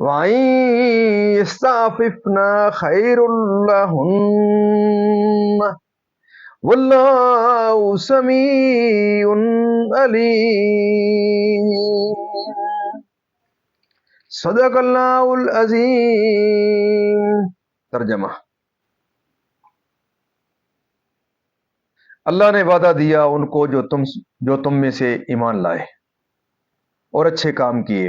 وَإِن يَسْتَعْفِفْنَا خَيْرٌ لَهُنَّ وَاللَّهُ سَمِيعٌ عَلِيمٌ۔ صدق اللہ العظیم۔ ترجمہ: اللہ نے وعدہ دیا ان کو جو تم میں سے ایمان لائے اور اچھے کام کیے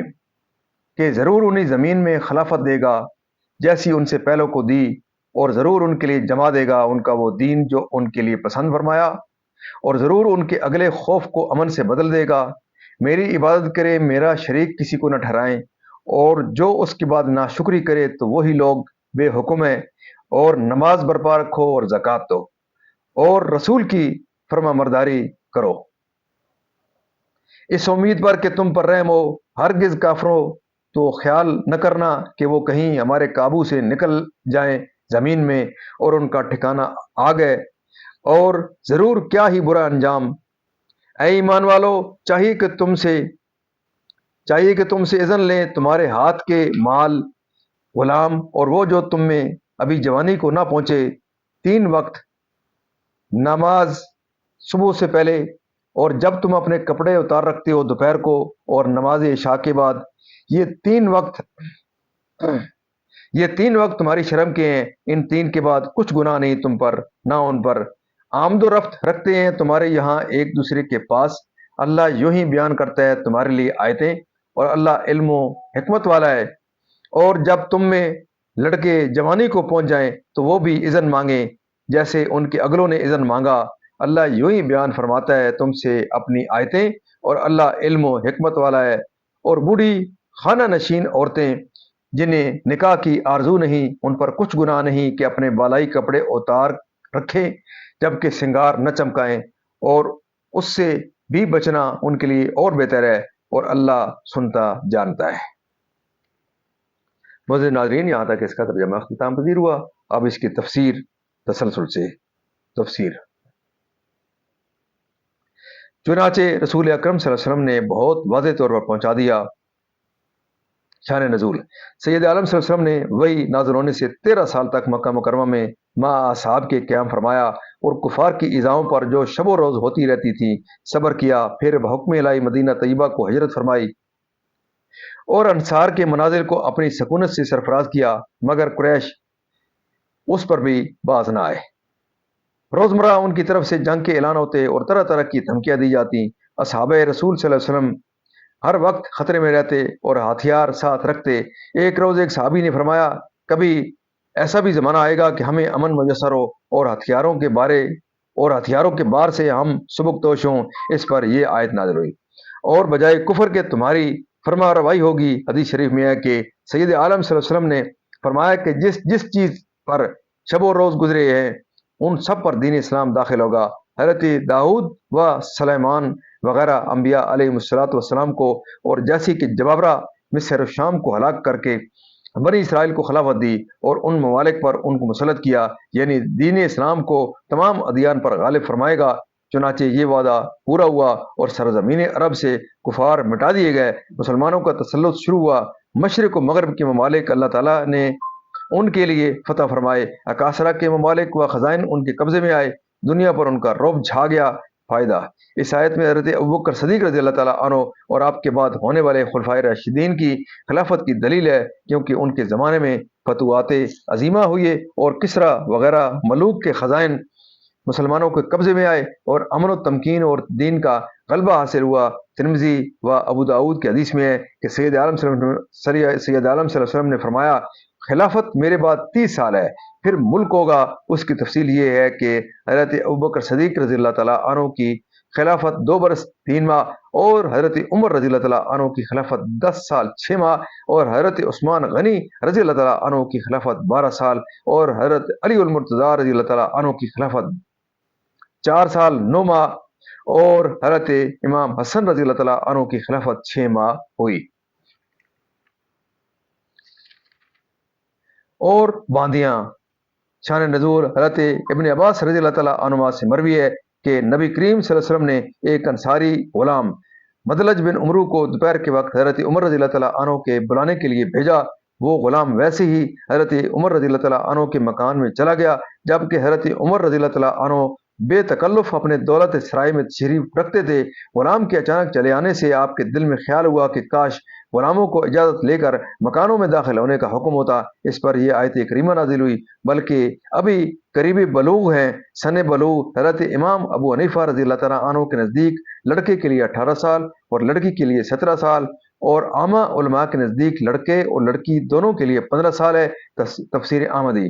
کہ ضرور انہیں زمین میں خلافت دے گا جیسی ان سے پہلوں کو دی، اور ضرور ان کے لیے جما دے گا ان کا وہ دین جو ان کے لیے پسند فرمایا، اور ضرور ان کے اگلے خوف کو امن سے بدل دے گا۔ میری عبادت کرے، میرا شریک کسی کو نہ ٹھہرائیں، اور جو اس کے بعد ناشکری کرے تو وہی لوگ بے حکم ہیں۔ اور نماز برپا رکھو اور زکوٰۃ دو اور رسول کی فرما مرداری کرو، اس امید پر کہ تم پر رحم ہو۔ ہرگز کافروں تو خیال نہ کرنا کہ وہ کہیں ہمارے قابو سے نکل جائیں زمین میں اور ان کا ٹھکانہ آ گئے، اور ضرور کیا ہی برا انجام۔ اے ایمان والو، چاہیے کہ تم سے اذن لیں تمہارے ہاتھ کے مال، غلام، اور وہ جو تم میں ابھی جوانی کو نہ پہنچے۔ 3 وقت نماز صبح سے پہلے، اور جب تم اپنے کپڑے اتار رکھتے ہو دوپہر کو، اور نماز عشاء کے بعد۔ یہ تین وقت تمہاری شرم کے ہیں۔ ان 3 کے بعد کچھ گناہ نہیں تم پر نہ ان پر۔ آمد و رفت رکھتے ہیں تمہارے یہاں ایک دوسرے کے پاس۔ اللہ یوں ہی بیان کرتا ہے تمہارے لیے آیتیں، اور اللہ علم و حکمت والا ہے۔ اور جب تم میں لڑکے جوانی کو پہنچ جائیں تو وہ بھی اذن مانگیں جیسے ان کے اگلوں نے اذن مانگا۔ اللہ یوں ہی بیان فرماتا ہے تم سے اپنی آیتیں، اور اللہ علم و حکمت والا ہے۔ اور بوڑھی خانہ نشین عورتیں جنہیں نکاح کی آرزو نہیں، ان پر کچھ گناہ نہیں کہ اپنے بالائی کپڑے اتار رکھیں جبکہ سنگار نہ چمکائیں، اور اس سے بھی بچنا ان کے لیے اور بہتر ہے، اور اللہ سنتا جانتا ہے۔ معزز ناظرین، یہاں تک اس کا ترجمہ اختتام پذیر ہوا۔ اب اس کی تفسیر تسلسل سے تفسیر۔ چنانچہ رسول اکرم صلی اللہ علیہ وسلم نے بہت واضح طور پر پہنچا دیا۔ شان نزول: سید عالم صلی اللہ علیہ وسلم نے وحی نازل ہونے سے 13 سال تک مکہ مکرمہ میں مع اصحاب کے قیام فرمایا، اور کفار کی ایذاؤں پر جو شب و روز ہوتی رہتی تھی صبر کیا۔ پھر بحکم الہی مدینہ طیبہ کو ہجرت فرمائی، اور انصار کے منازل کو اپنی سکونت سے سرفراز کیا، مگر قریش اس پر بھی باز نہ آئے۔ روزمرہ ان کی طرف سے جنگ کے اعلان ہوتے اور طرح طرح کی دھمکیاں دی جاتی۔ اصحاب رسول صلی اللہ علیہ وسلم ہر وقت خطرے میں رہتے اور ہتھیار ساتھ رکھتے۔ ایک روز ایک صحابی نے فرمایا، کبھی ایسا بھی زمانہ آئے گا کہ ہمیں امن میسر ہو اور ہتھیاروں کے بار سے ہم سبکدوش ہوں۔ اس پر یہ آیت نازل ہوئی، اور بجائے کفر کے تمہاری فرما روائی ہوگی۔ حدیث شریف میں ہے کہ سید عالم صلی اللہ علیہ وسلم نے فرمایا کہ جس چیز پر شب و روز گزرے ہیں ان سب پر دین اسلام داخل ہوگا۔ حضرت داؤد و سلیمان وغیرہ انبیاء علیہ السلام کو، اور جیسی کہ جبابرہ مصر و شام کو ہلاک کر کے بنی اسرائیل کو خلافت دی اور ان ممالک پر ان کو مسلط کیا، یعنی دین اسلام کو تمام ادیان پر غالب فرمائے گا۔ چنانچہ یہ وعدہ پورا ہوا اور سرزمین عرب سے کفار مٹا دیے گئے، مسلمانوں کا تسلط شروع ہوا۔ مشرق و مغرب کے ممالک اللہ تعالیٰ نے ان کے لیے فتح فرمائے، اکاسرہ کے ممالک و خزائن ان کے قبضے میں آئے، دنیا پر ان کا رعب چھا گیا۔ فائدہ: اس آیت میں حضرت ابوبکر صدیق رضی اللہ تعالیٰ عنہ اور آپ کے بعد ہونے والے خلفائے راشدین کی خلافت کی دلیل ہے، کیونکہ ان کے زمانے میں فتوحات عظیمہ ہوئے اور کسریٰ وغیرہ ملوک کے خزائن مسلمانوں کے قبضے میں آئے، اور امن و تمکین اور دین کا غلبہ حاصل ہوا۔ ترمذی و ابو داؤد کی حدیث میں ہے کہ سید عالم صلی اللہ علیہ وسلم نے فرمایا، خلافت میرے بعد 30 سال ہے، پھر ملک ہوگا۔ اس کی تفصیل یہ ہے کہ حضرت ابوبکر صدیق رضی اللہ تعالیٰ عنہ کی خلافت 2 برس 3 ماہ، اور حضرت عمر رضی اللہ تعالیٰ عنہ کی خلافت 10 سال 6 ماہ، اور حضرت عثمان غنی رضی اللہ تعالیٰ عنہ کی خلافت 12 سال، اور حضرت علی المرتضیٰ رضی اللہ تعالیٰ عنہ کی خلافت 4 سال 9 ماہ، اور حضرت امام حسن رضی اللہ تعالیٰ عنہ کی خلافت 6 ماہ ہوئی۔ اور باندیاں: شان نزول: حضرت ابن عباس رضی اللہ تعالیٰ عنہما سے مروی ہے کہ نبی کریم صلی اللہ علیہ وسلم نے ایک انصاری غلام مدلج بن عمرو کو دوپہر کے وقت حضرت عمر رضی اللہ تعالیٰ عنہ کے بلانے کے لیے بھیجا۔ وہ غلام ویسے ہی حضرت عمر رضی اللہ تعالیٰ عنہ کے مکان میں چلا گیا، جبکہ حضرت عمر رضی اللہ تعالیٰ عنہ بے تکلف اپنے دولت سرائے میں تشریف رکھتے تھے۔ غلام کے اچانک چلے آنے سے آپ کے دل میں خیال ہوا کہ کاش غلاموں کو اجازت لے کر مکانوں میں داخل ہونے کا حکم ہوتا۔ اس پر یہ آیت کریمہ نازل ہوئی، بلکہ ابھی قریبی بلوغ ہیں۔ سن بلوغ حضرت امام ابو حنیفہ رضی اللہ تعالیٰ عنہ کے نزدیک لڑکے کے لیے 18 سال اور لڑکی کے لیے 17 سال، اور عامہ علماء کے نزدیک لڑکے اور لڑکی دونوں کے لیے 15 سال ہے۔ تفسیر احمدی،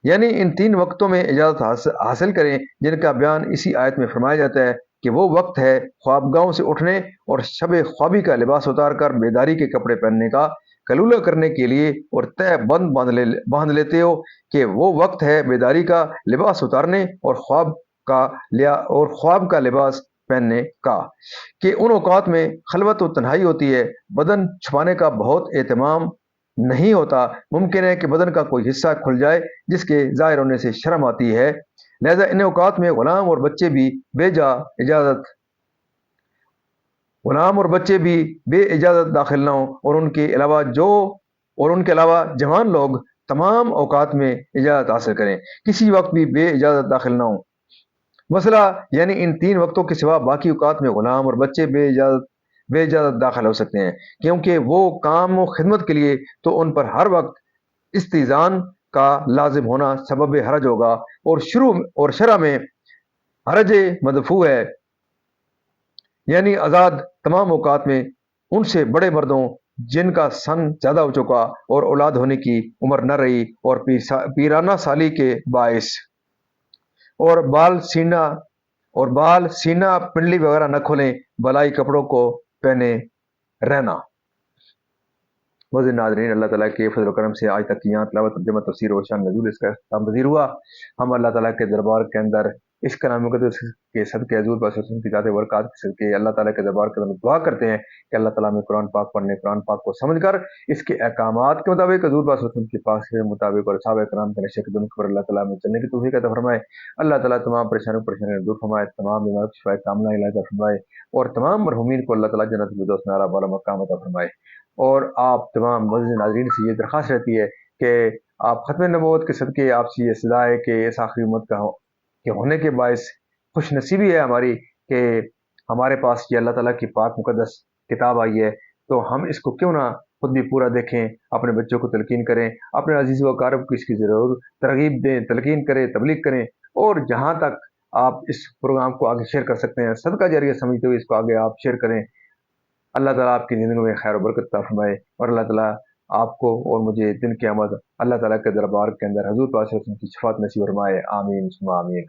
یعنی ان 3 وقتوں میں اجازت حاصل کریں جن کا بیان اسی آیت میں فرمایا جاتا ہے کہ وہ وقت ہے خوابگاہوں سے اٹھنے اور شب خوابی کا لباس اتار کر بیداری کے کپڑے پہننے کا کلولہ کرنے کے لیے، اور طے بند باندھ لیتے ہو کہ وہ وقت ہے بیداری کا لباس اتارنے اور خواب کا لباس پہننے کا، کہ ان اوقات میں خلوت و تنہائی ہوتی ہے، بدن چھپانے کا بہت اہتمام نہیں ہوتا، ممکن ہے کہ بدن کا کوئی حصہ کھل جائے جس کے ظاہر ہونے سے شرم آتی ہے، لہذا ان اوقات میں غلام اور بچے بھی بے اجازت داخل نہ ہوں، اور ان کے علاوہ جوان لوگ تمام اوقات میں اجازت حاصل کریں، کسی وقت بھی بے اجازت داخل نہ ہوں۔ مسئلہ یعنی ان 3 وقتوں کے سوا باقی اوقات میں غلام اور بچے بے اجازت داخل ہو سکتے ہیں، کیونکہ وہ کام و خدمت کے لیے تو ان پر ہر وقت استئذان کا لازم ہونا سبب حرج ہوگا، اور شرع میں حرج مدفوع ہے، یعنی آزاد تمام اوقات میں ان سے بڑے مردوں جن کا سن زیادہ ہو چکا اور اولاد ہونے کی عمر نہ رہی، اور پیرانہ سالی کے باعث، اور بال سینہ پنڈلی وغیرہ نہ کھولیں، بلائی کپڑوں کو پہنے رہنا۔ ناظرین، اللہ تعالیٰ کے فضل و کرم سے آج تک یہاں تلاوت ترجمہ تفسیر و شان نزول اس کا اختتام پذیر ہوا۔ ہم اللہ تعالیٰ کے دربار کے اندر اس کلام مقدس کے صدقے حضور پاک صلی اللہ علیہ وسلم کی ذات برکات کے صدقے اللہ تعالیٰ کے دربار کے اندر دعا کرتے ہیں کہ اللہ تعالیٰ ہمیں قرآن پاک پڑھنے، قرآن پاک کو سمجھ کر اس کے احکامات کے مطابق حضور پاک صلی اللہ علیہ وسلم کے پاک کے مطابق اور صحابہ کرام کے نقشے قدم پر اللہ تعالیٰ ہمیں چلنے کی توفیق عطا فرمائے۔ اللہ تعالیٰ تمام پریشانیوں دور فرمائے، تمام بیماریوں کی شفائے کاملہ علاج فرمائے، اور تمام مرحومین کو اللہ تعالیٰ جنت الفردوس میں اعلیٰ بالا مقام عطا فرمائے۔ اور آپ تمام معزز ناظرین سے یہ درخواست رہتی ہے کہ آپ ختم نبوت کے صدقے، آپ سے یہ صدا ہے کہ اس آخری امت کے ہونے کے باعث خوش نصیبی ہے ہماری کہ ہمارے پاس یہ اللہ تعالیٰ کی پاک مقدس کتاب آئی ہے، تو ہم اس کو کیوں نہ خود بھی پورا دیکھیں، اپنے بچوں کو تلقین کریں، اپنے عزیز و اقارب کو اس کی ضرور ترغیب دیں، تلقین کریں، تبلیغ کریں، اور جہاں تک آپ اس پروگرام کو آگے شیئر کر سکتے ہیں، صدقہ جاریہ سمجھتے ہوئے اس کو آگے آپ شیئر کریں۔ اللہ تعالیٰ آپ کی زندگی میں خیر و برکت عطا فرمائے، اور اللہ تعالیٰ آپ کو اور مجھے دن قیامت اللہ تعالیٰ کے دربار کے اندر حضور پاک صلی اللہ علیہ وسلم کی شفاعت نصیب فرمائے۔ آمین ثم آمین۔